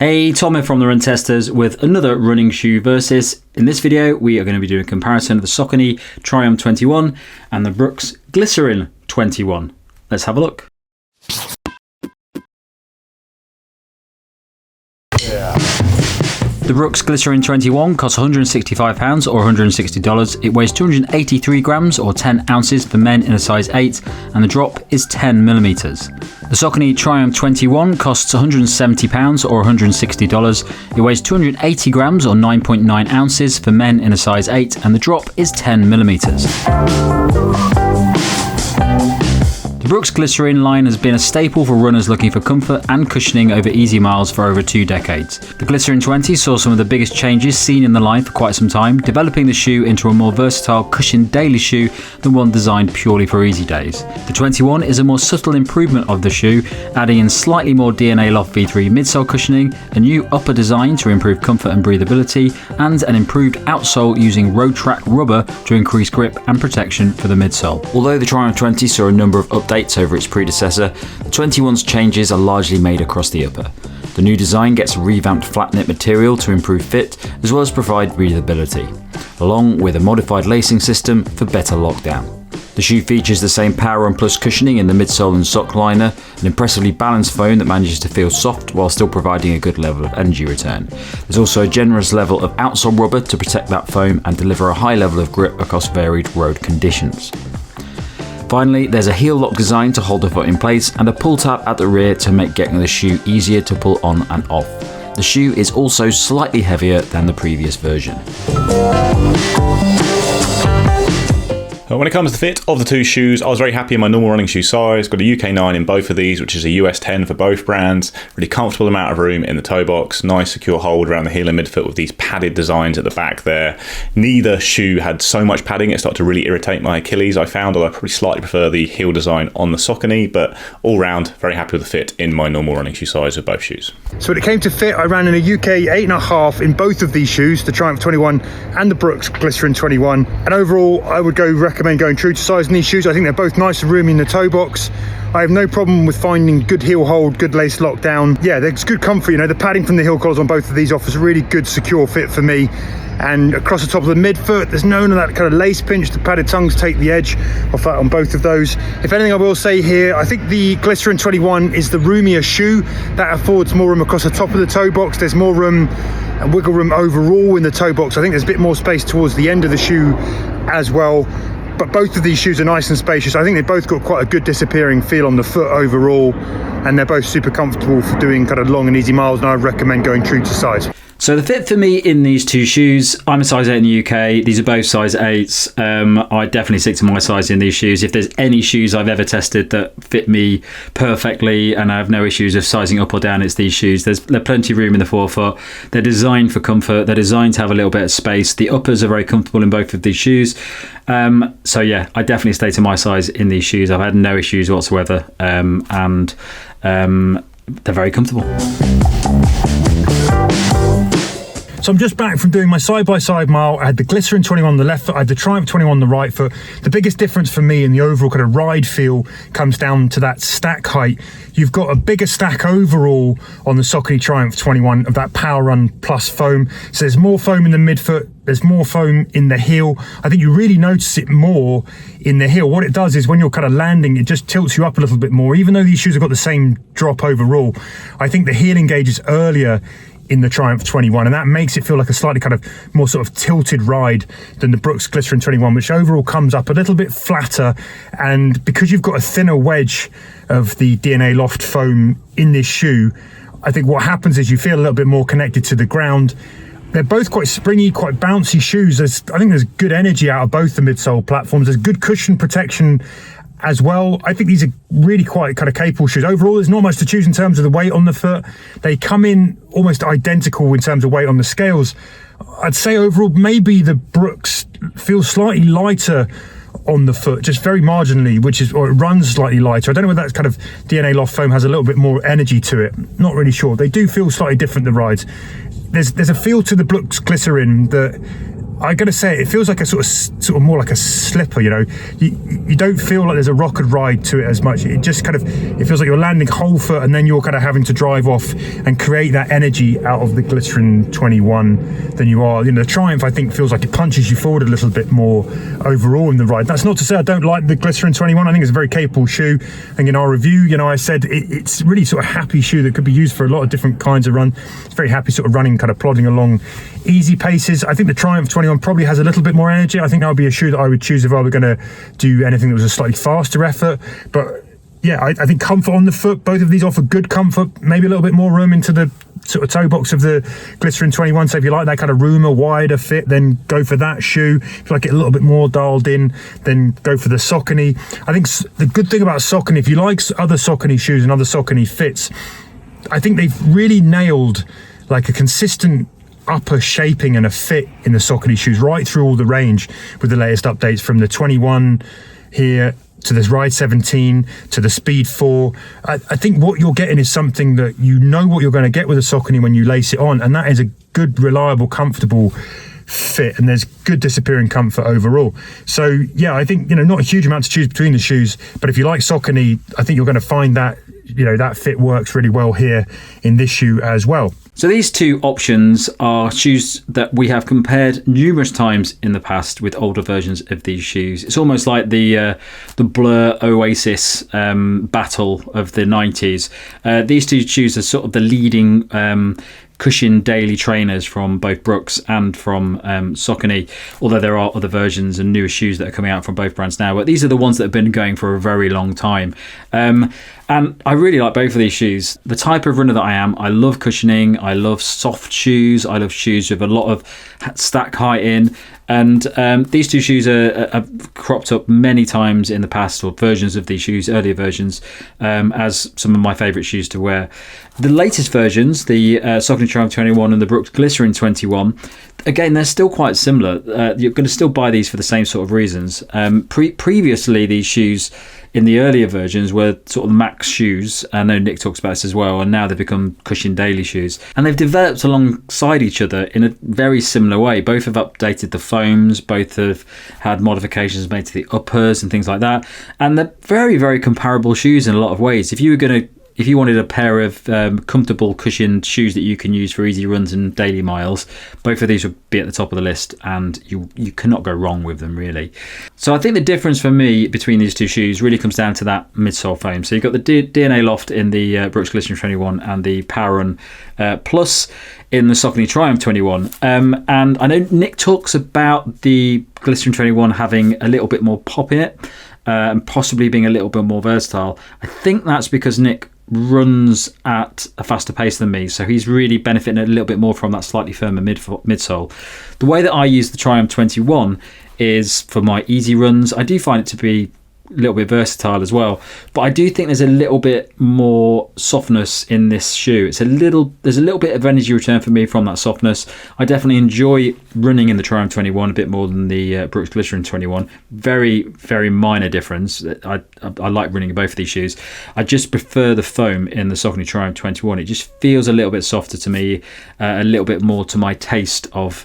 Hey, Tom here from the Run Testers with another running shoe versus. In this video, we are going to be doing a comparison of the Saucony Triumph 21 and the Brooks Glycerin 21. Let's have a look. The Brooks Glycerin 21 costs £165 or $160. It weighs 283 grams or 10 ounces for men in a size 8, and the drop is 10mm. The Saucony Triumph 21 costs £170 or $160. It weighs 280 grams or 9.9 ounces for men in a size 8, and the drop is 10mm. The Brooks Glycerin line has been a staple for runners looking for comfort and cushioning over easy miles for over 2 decades. The Glycerin 20 saw some of the biggest changes seen in the line for quite some time, developing the shoe into a more versatile cushioned daily shoe than one designed purely for easy days. The 21 is a more subtle improvement of the shoe, adding in slightly more DNA Loft V3 midsole cushioning, a new upper design to improve comfort and breathability, and an improved outsole using road track rubber to increase grip and protection for the midsole. Although the Triumph 20 saw a number of updates over its predecessor, the 21's changes are largely made across the upper. The new design gets a revamped flat knit material to improve fit, as well as provide breathability, along with a modified lacing system for better lockdown. The shoe features the same PWRRUN Plus cushioning in the midsole and sockliner, an impressively balanced foam that manages to feel soft while still providing a good level of energy return. There's also a generous level of outsole rubber to protect that foam and deliver a high level of grip across varied road conditions. Finally, there's a heel lock design to hold the foot in place and a pull tab at the rear to make getting the shoe easier to pull on and off. The shoe is also slightly heavier than the previous version. When it comes to the fit of the two shoes, I was very happy in my normal running shoe size. Got a UK 9 in both of these, which is a US 10 for both brands. Really comfortable amount of room in the toe box. Nice secure hold around the heel and midfoot with these padded designs at the back there. Neither shoe had so much padding it started to really irritate my Achilles, I found, although I probably slightly prefer the heel design on the Saucony, but all round, very happy with the fit in my normal running shoe size with both shoes. So when it came to fit, I ran in a UK 8.5 in both of these shoes, the Triumph 21 and the Brooks Glycerin 21. And overall, I would recommend going true to size in these shoes. I think they're both nice and roomy in the toe box. I have no problem with finding good heel hold, good lace lockdown. Yeah, there's good comfort. You know, the padding from the heel collars on both of these offers a really good secure fit for me. And across the top of the midfoot, there's none of that kind of lace pinch. The padded tongues take the edge off that on both of those. If anything, I will say here, I think the Glycerin 21 is the roomier shoe. That affords more room across the top of the toe box. There's more room and wiggle room overall in the toe box. I think there's a bit more space towards the end of the shoe as well. But both of these shoes are nice and spacious. I think they've both got quite a good disappearing feel on the foot overall, and they're both super comfortable for doing kind of long and easy miles, and I recommend going true to size. So the fit for me in these two shoes, I'm a size 8 in the UK. These are both size 8s. I definitely stick to my size in these shoes. If there's any shoes I've ever tested that fit me perfectly and I have no issues of sizing up or down, it's these shoes. There's plenty of room in the forefoot. They're designed for comfort. They're designed to have a little bit of space. The uppers are very comfortable in both of these shoes. So yeah, I definitely stay to my size in these shoes. I've had no issues whatsoever, and they're very comfortable. So I'm just back from doing my side-by-side mile. I had the Glycerin 21 on the left foot, I had the Triumph 21 on the right foot. The biggest difference for me in the overall kind of ride feel comes down to that stack height. You've got a bigger stack overall on the Saucony Triumph 21 of that PWRRUN Plus foam. So there's more foam in the midfoot, there's more foam in the heel. I think you really notice it more in the heel. What it does is when you're kind of landing, it just tilts you up a little bit more. Even though these shoes have got the same drop overall, I think the heel engages earlier in the Triumph 21, and that makes it feel like a slightly kind of more sort of tilted ride than the Brooks Glycerin 21, which overall comes up a little bit flatter. And because you've got a thinner wedge of the DNA Loft foam in this shoe, I think what happens is you feel a little bit more connected to the ground. They're both quite springy, quite bouncy shoes. I think there's good energy out of both the midsole platforms. There's good cushion protection as well. I think these are really quite kind of capable shoes. Overall, there's not much to choose in terms of the weight on the foot. They come in almost identical in terms of weight on the scales. I'd say overall, maybe the Brooks feels slightly lighter on the foot, just very marginally, or it runs slightly lighter. I don't know whether that's kind of DNA Loft foam has a little bit more energy to it. Not really sure. They do feel slightly different, the rides. There's a feel to the Brooks Glycerin that I gotta say, it feels like a sort of more like a slipper. You don't feel like there's a rocket ride to it as much. It just it feels like you're landing whole foot, and then you're kind of having to drive off and create that energy out of the Glycerin 21 than you are. The Triumph, I think, feels like it punches you forward a little bit more overall in the ride. That's not to say I don't like the Glycerin 21. I think it's a very capable shoe. And in our review, I said it's really sort of happy shoe that could be used for a lot of different kinds of run. It's very happy sort of running, kind of plodding along easy paces. I think the Triumph 21 probably has a little bit more energy. I think that would be a shoe that I would choose if I were going to do anything that was a slightly faster effort. But yeah, I think comfort on the foot, both of these offer good comfort, maybe a little bit more room into the sort of toe box of the Glycerin 21. So if you like that kind of roomer, wider fit, then go for that shoe. If you like it a little bit more dialed in, then go for the Saucony. I think the good thing about Saucony, if you like other Saucony shoes and other Saucony fits, I think they've really nailed like a consistent upper shaping and a fit in the Saucony shoes right through all the range with the latest updates, from the 21 here to this Ride 17 to the Speed 4. I think what you're getting is something that what you're going to get with a Saucony when you lace it on, and that is a good, reliable, comfortable fit, and there's good disappearing comfort overall. So yeah, I think not a huge amount to choose between the shoes, but if you like Saucony, I think you're going to find that that fit works really well here in this shoe as well. So these two options are shoes that we have compared numerous times in the past with older versions of these shoes. It's almost like the Blur Oasis battle of the 90s. These two shoes are sort of the leading cushion daily trainers from both Brooks and from Saucony, although there are other versions and newer shoes that are coming out from both brands now, but these are the ones that have been going for a very long time. And I really like both of these shoes. The type of runner that I am, I love cushioning, I love soft shoes, I love shoes with a lot of stack height in, and these two shoes have cropped up many times in the past, or versions of these shoes, earlier versions, as some of my favourite shoes to wear. The latest versions, the Saucony Triumph 21 and the Brooks Glycerin 21, again, they're still quite similar. You're going to still buy these for the same sort of reasons. Previously, these shoes in the earlier versions were sort of max shoes. I know Nick talks about this as well, and now they've become cushion daily shoes. And they've developed alongside each other in a very similar way. Both have updated the foams, both have had modifications made to the uppers and things like that. And they're very, very comparable shoes in a lot of ways. If you wanted a pair of comfortable cushioned shoes that you can use for easy runs and daily miles, both of these would be at the top of the list, and you cannot go wrong with them, really. So I think the difference for me between these two shoes really comes down to that midsole foam. So you've got the DNA Loft in the Brooks Glycerin 21 and the PWRRUN Plus in the Saucony Triumph 21. And I know Nick talks about the Glycerin 21 having a little bit more pop in it, and possibly being a little bit more versatile. I think that's because Nick runs at a faster pace than me, so he's really benefiting a little bit more from that slightly firmer midsole. The way that I use the Triumph 21 is for my easy runs. I do find it to be a little bit versatile as well, but I do think there's a little bit more softness in this shoe. There's a little bit of energy return for me from that softness. I definitely enjoy running in the Triumph 21 a bit more than the Brooks Glycerin 21. Very, very minor difference. I like running in both of these shoes. I just prefer the foam in the Saucony Triumph 21. It just feels a little bit softer to me, a little bit more to my taste of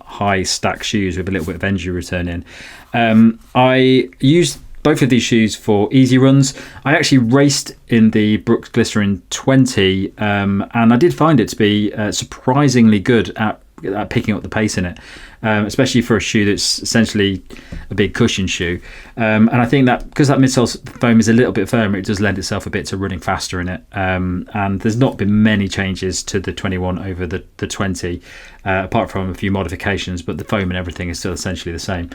high stack shoes with a little bit of energy return in. I used both of these shoes for easy runs. I actually raced in the Brooks Glycerin 20, and I did find it to be surprisingly good at picking up the pace in it, especially for a shoe that's essentially a big cushion shoe. And I think that because that midsole foam is a little bit firmer, it does lend itself a bit to running faster in it. And there's not been many changes to the 21 over the 20, apart from a few modifications, but the foam and everything is still essentially the same.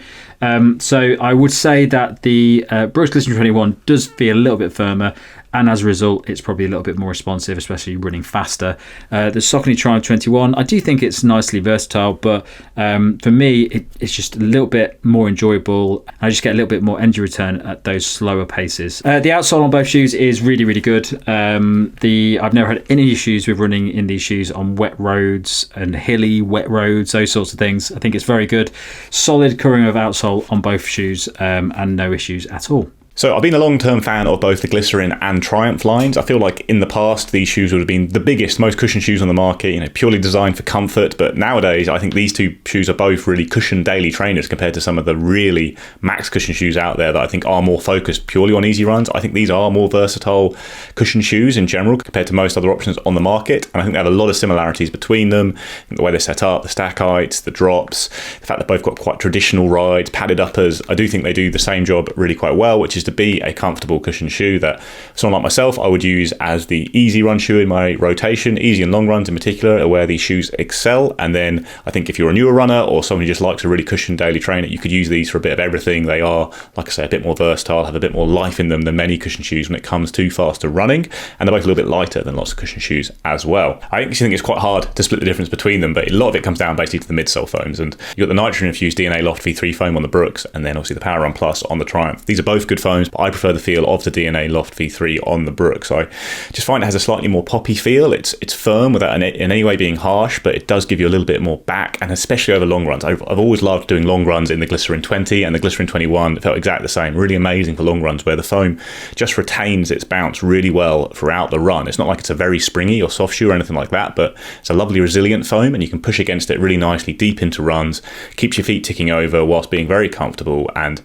So I would say that the Brooks Glycerin 21 does feel a little bit firmer, and as a result, it's probably a little bit more responsive, especially running faster. The Saucony Triumph 21, I do think it's nicely versatile, but for me, it's just a little bit more enjoyable. I just get a little bit more energy return at those slower paces. The outsole on both shoes is really, really good. I've never had any issues with running in these shoes on wet roads and hilly wet roads, those sorts of things. I think it's very good. Solid coring of outsole on both shoes, and no issues at all. So I've been a long-term fan of both the Glycerin and Triumph lines. I feel like in the past, these shoes would have been the biggest, most cushioned shoes on the market, purely designed for comfort. But nowadays, I think these two shoes are both really cushioned daily trainers compared to some of the really max cushion shoes out there that I think are more focused purely on easy runs. I think these are more versatile cushion shoes in general compared to most other options on the market. And I think they have a lot of similarities between them. I think the way they're set up, the stack heights, the drops, the fact they've both got quite traditional rides, padded uppers. I do think they do the same job really quite well, which is to be a comfortable cushion shoe that someone like myself I would use as the easy run shoe in my rotation. Easy and long runs in particular are where these shoes excel. And then I think if you're a newer runner or someone who just likes a really cushioned daily trainer, you could use these for a bit of everything. They are, like I say, a bit more versatile, have a bit more life in them than many cushion shoes when it comes to faster running, and they're both a little bit lighter than lots of cushion shoes as well. I actually think it's quite hard to split the difference between them, but a lot of it comes down basically to the midsole foams. And you've got the nitrogen infused DNA Loft V3 foam on the Brooks, and then obviously the PWRRUN Plus on the Triumph. These are both good foams, but I prefer the feel of the DNA Loft V3 on the Brooks. I just find it has a slightly more poppy feel. It's firm without in any way being harsh, but it does give you a little bit more back, and especially over long runs. I've always loved doing long runs in the Glycerin 20 and the Glycerin 21. It felt exactly the same. Really amazing for long runs where the foam just retains its bounce really well throughout the run. It's not like it's a very springy or soft shoe or anything like that, but it's a lovely resilient foam, and you can push against it really nicely deep into runs, keeps your feet ticking over whilst being very comfortable. And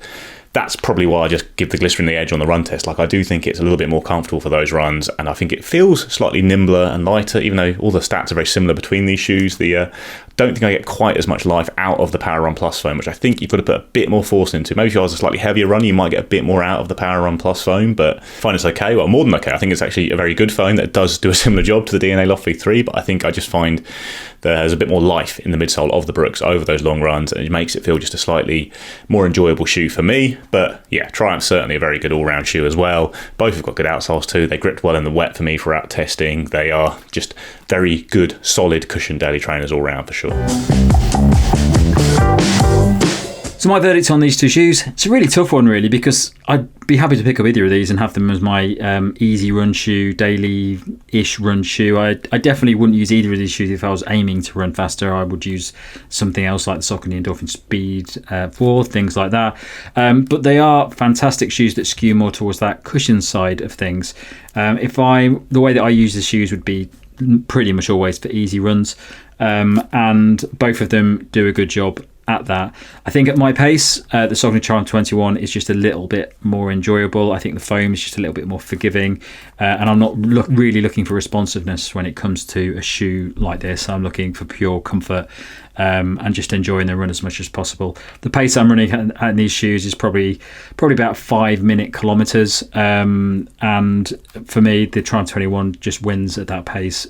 that's probably why I just give the Glycerin the edge on the run test. Like, I do think it's a little bit more comfortable for those runs, and I think it feels slightly nimbler and lighter, even though all the stats are very similar between these shoes. Don't think I get quite as much life out of the PWRRUN Plus foam, which I think you've got to put a bit more force into. Maybe if you was a slightly heavier run, you might get a bit more out of the PWRRUN Plus foam, but I find it's okay. Well, more than okay. I think it's actually a very good foam that does do a similar job to the DNA Loft V3, but I think I just find there's a bit more life in the midsole of the Brooks over those long runs, and it makes it feel just a slightly more enjoyable shoe for me. But yeah, Triumph's certainly a very good all-round shoe as well. Both have got good outsoles too. They gripped well in the wet for me throughout testing. They are just very good, solid cushion daily trainers all round for sure. So my verdict on these two shoes, it's a really tough one really, because I'd be happy to pick up either of these and have them as my easy run shoe, daily-ish run shoe. I definitely wouldn't use either of these shoes if I was aiming to run faster. I would use something else like the Saucony Endorphin Speed 4, things like that. But they are fantastic shoes that skew more towards that cushion side of things. The way that I use the shoes would be pretty much always for easy runs, and both of them do a good job at that. I think at my pace, the Saucony Triumph 21 is just a little bit more enjoyable. I think the foam is just a little bit more forgiving, and I'm not really looking for responsiveness when it comes to a shoe like this. I'm looking for pure comfort and just enjoying the run as much as possible. The pace I'm running at these shoes is probably about 5-minute kilometers, and for me, the Triumph 21 just wins at that pace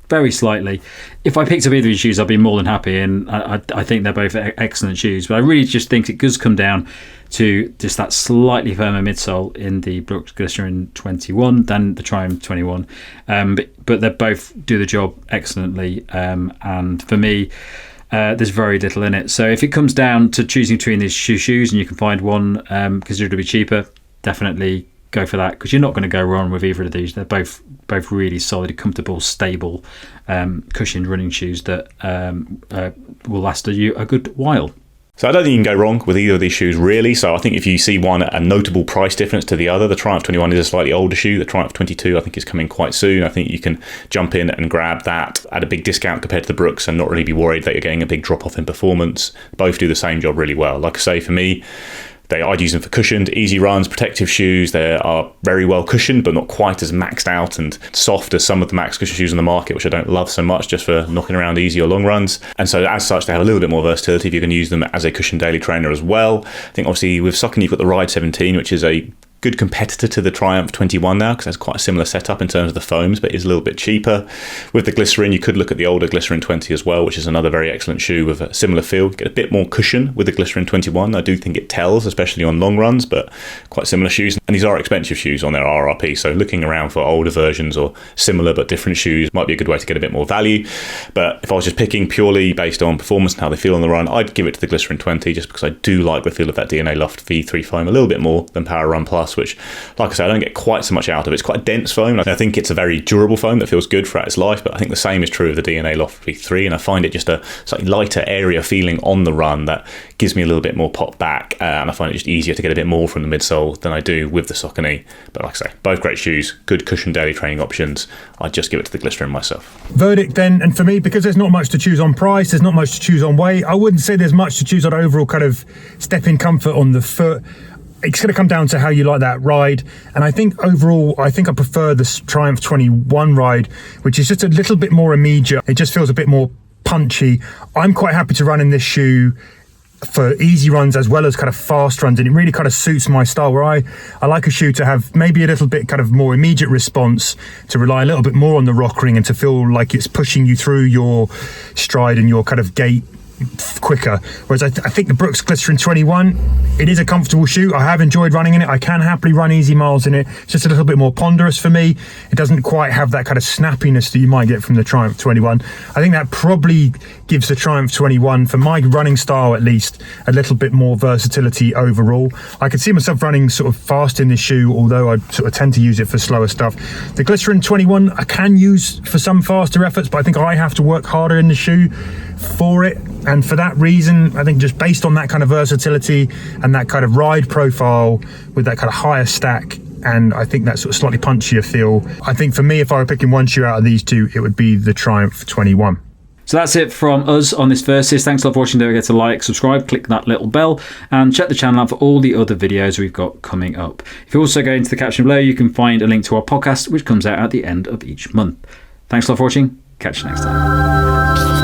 very slightly. If I picked up either of these shoes, I'd be more than happy, and I think they're both excellent shoes. But I really just think it does come down to just that slightly firmer midsole in the Brooks Glycerin 21 than the Triumph 21. But they both do the job excellently, and for me, there's very little in it. So if it comes down to choosing between these shoes and you can find one considerably cheaper, definitely go for that, because you're not going to go wrong with either of these. They're both really solid, comfortable, stable, cushioned running shoes that will last you a good while. So I don't think you can go wrong with either of these shoes, really. So I think if you see one a notable price difference to the other, the Triumph 21 is a slightly older shoe. The Triumph 22, I think, is coming quite soon. I think you can jump in and grab that at a big discount compared to the Brooks and not really be worried that you're getting a big drop-off in performance. Both do the same job really well. Like I say, for me, I'd use them for cushioned, easy runs, protective shoes. They are very well cushioned, but not quite as maxed out and soft as some of the max cushion shoes on the market, which I don't love so much, just for knocking around easy or long runs. And so as such, they have a little bit more versatility if you can use them as a cushion daily trainer as well. I think obviously with Saucony, you've got the Ride 17, which is a good competitor to the Triumph 21 now, because that's quite a similar setup in terms of the foams, but is a little bit cheaper. With the Glycerin, you could look at the older Glycerin 20 as well, which is another very excellent shoe with a similar feel. You get a bit more cushion with the Glycerin 21. I do think it tells, especially on long runs, but quite similar shoes. And these are expensive shoes on their RRP, so looking around for older versions or similar but different shoes might be a good way to get a bit more value. But if I was just picking purely based on performance and how they feel on the run, I'd give it to the Glycerin 20, just because I do like the feel of that DNA Loft V3 foam a little bit more than PWRRUN Plus. Plus, which, like I said, I don't get quite so much out of. It's quite a dense foam. I think it's a very durable foam that feels good throughout its life, but I think the same is true of the DNA Loft V3, and I find it just a slightly lighter area feeling on the run that gives me a little bit more pop back, and I find it just easier to get a bit more from the midsole than I do with the Saucony. But like I say, both great shoes, good cushion daily training options. I'd just give it to the Glycerin myself. Verdict then, and for me, because there's not much to choose on price, there's not much to choose on weight, I wouldn't say there's much to choose on overall kind of step-in comfort on the foot. It's going to come down to how you like that ride, and I think overall I prefer the Triumph 21 ride, which is just a little bit more immediate. It just feels a bit more punchy. I'm quite happy to run in this shoe for easy runs as well as kind of fast runs, and it really kind of suits my style, where I like a shoe to have maybe a little bit kind of more immediate response, to rely a little bit more on the rock ring, and to feel like it's pushing you through your stride and your kind of gait quicker. Whereas I think the Brooks Glycerin 21, it is a comfortable shoe. I have enjoyed running in it. I can happily run easy miles in it. It's just a little bit more ponderous for me. It doesn't quite have that kind of snappiness that you might get from the Triumph 21. I think that probably gives the Triumph 21, for my running style at least, a little bit more versatility overall. I could see myself running sort of fast in this shoe, although I sort of tend to use it for slower stuff. The Glycerin 21 I can use for some faster efforts, but I think I have to work harder in the shoe for it. And for that reason, I think just based on that kind of versatility and that kind of ride profile with that kind of higher stack, and I think that sort of slightly punchier feel, I think for me, if I were picking one shoe out of these two, it would be the Triumph 21. So that's it from us on this Versus. Thanks a lot for watching. Don't forget to like, subscribe, click that little bell, and check the channel out for all the other videos we've got coming up. If you also go into the caption below, you can find a link to our podcast, which comes out at the end of each month. Thanks a lot for watching. Catch you next time.